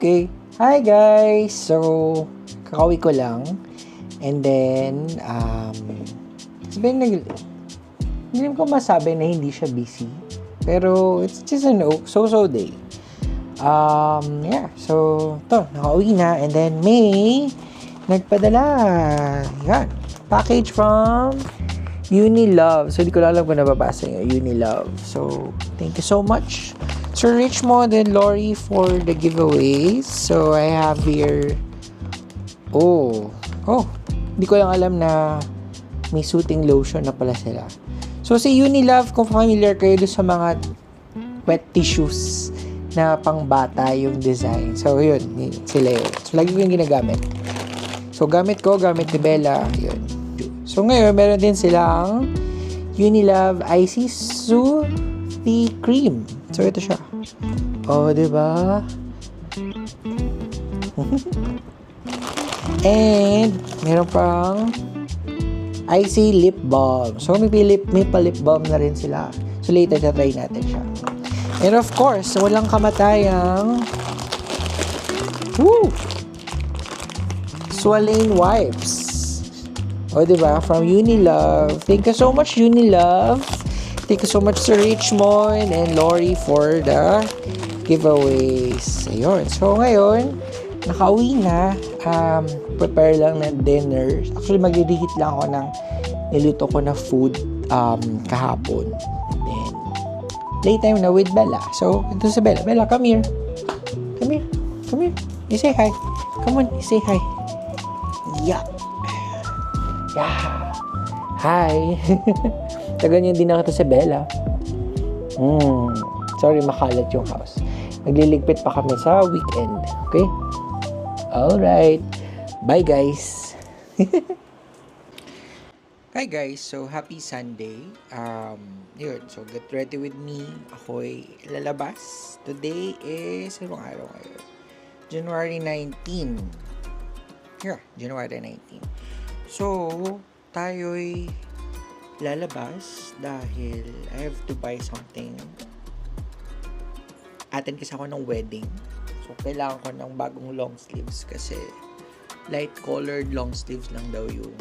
Okay. Hi guys! So, kakauwi ko lang. And then, sabihin hindi ko masabi na hindi siya busy. Pero, it's just an so-so day. Yeah. So, nakauwi na. And then, may nagpadala. Yan. Package from Unilove. So, di ko alam kung nababasa nyo. Unilove. So, thank you so much, Sir Richmond and Lori, for the giveaways. So, I have here... Hindi ko lang alam na may soothing lotion na pala sila. So, si Unilove, kung familiar kayo doon sa mga wet tissues na pangbata yung design. So, yun. Sila yun. So, lagi ko yung ginagamit. So, gamit ni Bella. Yun. So, ngayon, meron din silang Unilove Icy Soothing Cream. So, ito siya. Diba? And, meron pang Icy Lip Balm. So, may pa-lip balm na rin sila. So, later, try natin siya. And of course, walang kamatayang Swalane Wipes. Diba? From Unilove. Thank you so much, Unilove. Thank you so much, Sir Richmond and Lori, for the giveaways. Ayun. So, ngayon, nakauwi na. Prepare lang ng dinner. Actually, mag-reheat lang ako ng niluto ko na food kahapon. And then, playtime na with Bella. So, ito si Bella. Bella, come here. Come here. Come here. You say hi. Come on, you say hi. Yeah. Hi. Taganyan din na kita si Bella. Sorry, makalat yung house. Nagliligpit pa kami sa weekend. Okay? Alright. Bye, guys. Hi, guys. So, happy Sunday. Yun. So, get ready with me. Ako'y lalabas. Today is, anong araw ngayon? January 19. Yeah, January 19. So, tayo'y lalabas dahil I have to buy something. Attend kasi ako ng wedding. So, kailangan ko ng bagong long sleeves kasi light colored long sleeves lang daw yung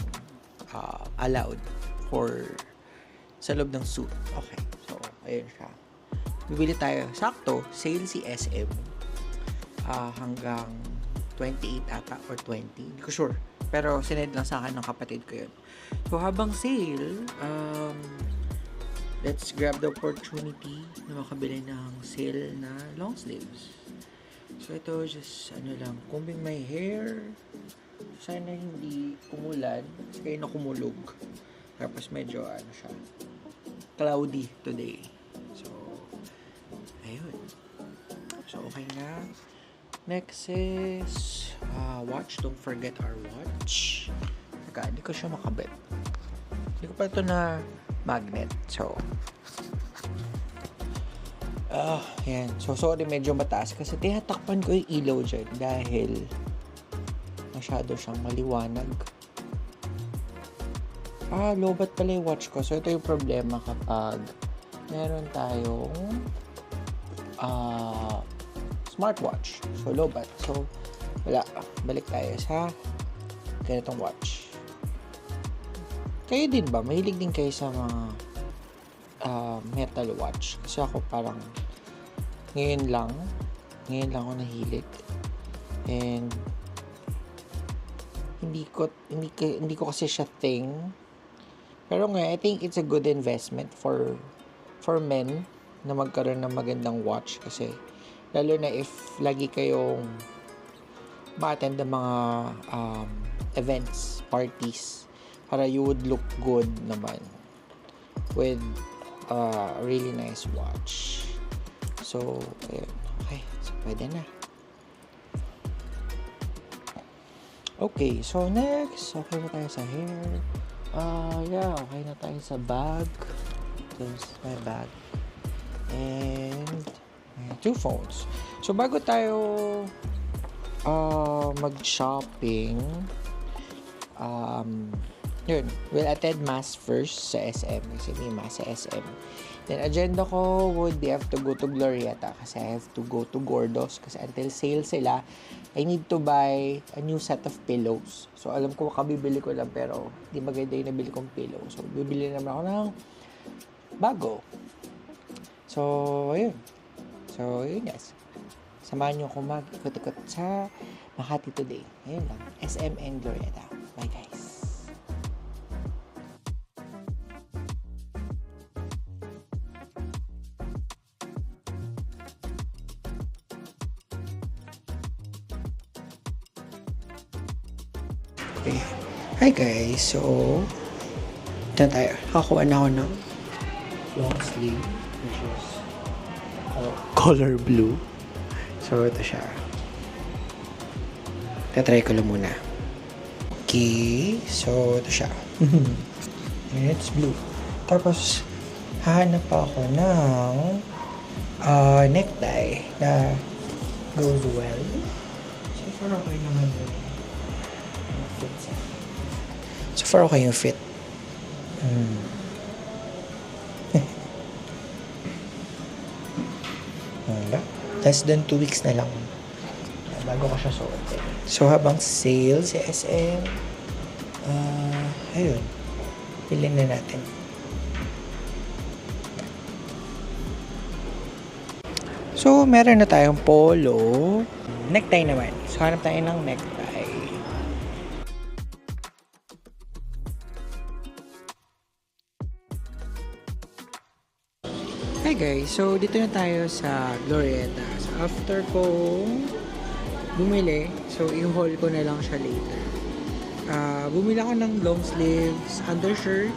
allowed for sa loob ng suit. Okay. So, ayun siya. Bibili tayo. Sakto, sale si SM. Hanggang 28 ata or 20. Hindi ko sure. Pero sinend lang sa akin ng kapatid ko yun. So, habang sale, let's grab the opportunity na makabili ng sale na long sleeves. So, ito, just, combing my hair. Sana hindi kumulan. Kasi kayo na kumulog. Tapos medyo, cloudy today. So, ayun. So, okay na. Next is, watch. Don't forget our watch. Hindi ko siya makabit. Hindi ko pa ito na magnet. So, yan. So, sorry, medyo mataas kasi tinatakpan ko yung ilaw dyan dahil masyado siyang maliwanag. Lobat pala yung watch ko. So, ito yung problema kapag meron tayong smartwatch. So, lobat. So, wala. Balik tayo sa ganitong watch. Kayo din ba? Mahilig din kayo sa mga metal watch. Kasi ako parang ngayon lang Ngayon lang ako nahilig. And hindi ko kasi siya thing. Pero nga, I think it's a good investment for men na magkaroon ng magandang watch kasi lalo na if lagi kayong ma-attend ng mga events, parties, para you would look good naman with a really nice watch. So, ayun. Okay, so pwede na. Okay, so next, okay na tayo sa hair. Yeah, okay na tayo sa bag. There's my bag. And 2 phones. So, bago tayo mag-shopping, yun, we'll attend mass first sa SM kasi may mass sa SM. Then, agenda ko would be have to go to Glorieta kasi I have to go to Gordos kasi until sale sila, I need to buy a new set of pillows. So, alam ko makabibili ko lang pero di maganda yung nabili kong pillow. So, bibili naman ako ng bago. So, ayun. So, yun guys. Samahan nyo ako mag-ikot-ikot sa Makati today. Ayun lang. SM and Glorieta. Bye guys. Okay. Hi guys. So, ito tayo. Kakuha na ako ng long sleeve which is color blue. So, ito siya. Tatry ko lang muna. Okay. So, ito siya. And it's blue. Tapos, hahanap pa ako ng necktie na goes well. So, far okay naman yun. So far okay yung fit. Less than 2 weeks na lang bago ko siya suotin. So habang sale si SM, ayun, bilhin na natin. So meron na tayong polo. Necktie naman. So hanap tayo ng necktie. Hi guys, so dito na tayo sa Glorieta. So after kong bumili, so i-haul ko na lang siya later. Bumili ako ng long sleeves, undershirt,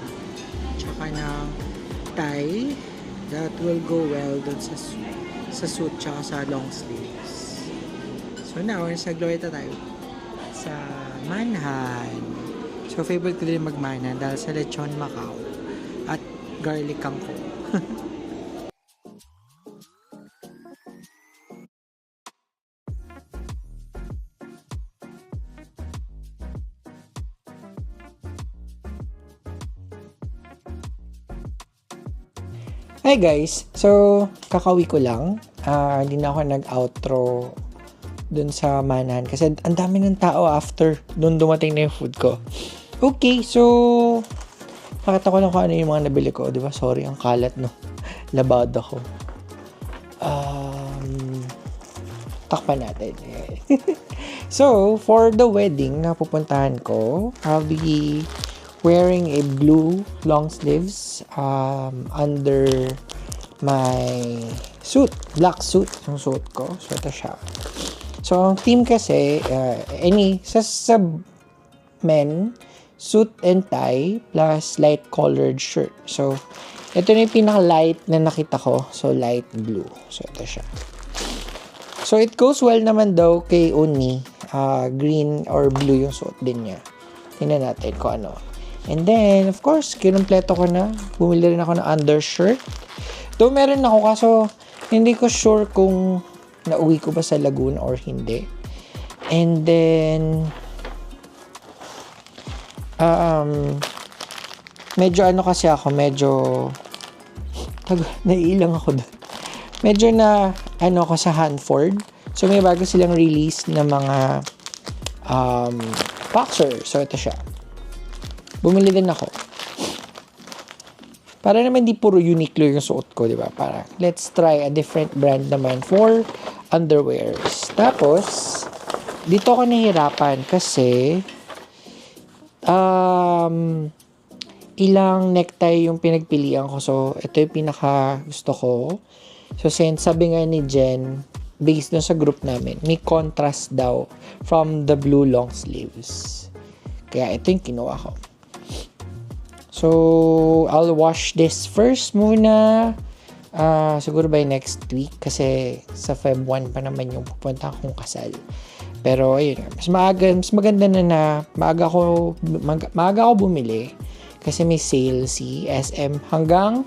tsaka ng tie that will go well dun sa suit tsaka sa long sleeves. So now, sa Glorieta tayo sa Manhan. So favorite ko din mag-Manhan dahil sa lechon Macau at garlic kangkong. Hi guys! So, kakawi ko lang. Hindi na ako nag-outro dun sa Manhan kasi ang dami ng tao after dun dumating na yung food ko. Okay, so pakita ko lang kung ano yung mga nabili ko. Diba? Sorry, ang kalat, no? Labad ako. Takpan natin. So, for the wedding na pupuntahan ko, I'll be wearing a blue long sleeves under my suit, black suit yung suit ko. So ito siya. So ang theme kasi sa men, suit and tie plus light colored shirt. So ito na yung pinaka light na nakita ko. So light blue. So ito siya. So it goes well naman daw kay Uni. Green or blue yung suit din niya. Tingnan natin kung ano. And then, of course, kinumpleto ko na. Bumili rin ako ng undershirt. Though meron ako kaso hindi ko sure kung nauwi ko ba sa Laguna or hindi. And then, medyo ano kasi ako, naiilang ako doon. Medyo na, ano ako sa Hanford. So, may bago silang release na mga boxer. So, ito siya. Bumili din ako. Para naman di puro Uniqlo yung suot ko, di ba? Para let's try a different brand naman for underwears. Tapos, dito ako nahihirapan kasi ilang necktie yung pinagpilian ko. So, ito yung pinaka gusto ko. So, since sabi nga ni Jen, based dun sa group namin, may contrast daw from the blue long sleeves. Kaya ito yung kinuha ko. So, I'll wash this first muna. Siguro by next week kasi sa Feb 1 pa naman yung pupunta akong kasal. Pero ayun, mas maganda na maaga ako bumili kasi may sale si SM hanggang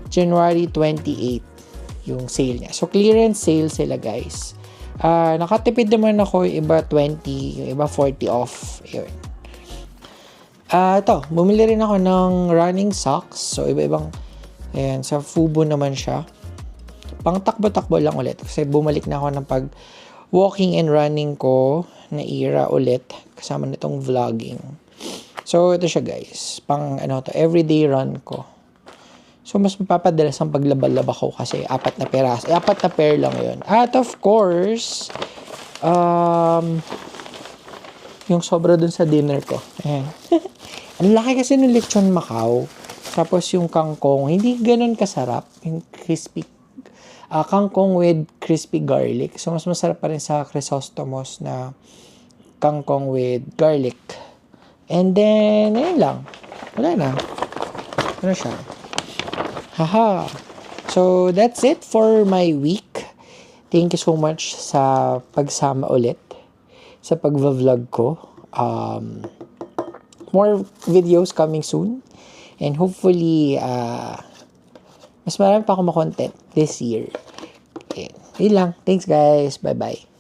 January 28 yung sale niya. So clearance sale sila, guys. Nakatipid naman ako, yung iba 20, yung iba 40 off. Ayun. Ito, bumili rin ako ng running socks. So iba-ibang, ayan, sa Fubo naman siya. Pang takbo-takbo lang ulit kasi bumalik na ako ng pag walking and running ko na era ulit kasama nitong vlogging. So ito siya, guys, pang everyday run ko. So mas mapapadalas ang paglaba-laba ko kasi 4 na pair lang yun. At of course, yung sobra dun sa dinner ko. Ayan. Ang laki kasi ng lechon Macau. Tapos yung kangkong, hindi ganun kasarap. Yung crispy kangkong with crispy garlic. So, mas masarap pa rin sa Chrysostomos na kangkong with garlic. And then, ayun lang. Wala na. Ano siya? Haha. So, that's it for my week. Thank you so much sa pagsama ulit sa pag-vlog ko. More videos coming soon. And hopefully, mas marami pa ako ma-content this year. Okay. Yun lang. Thanks, guys. Bye-bye.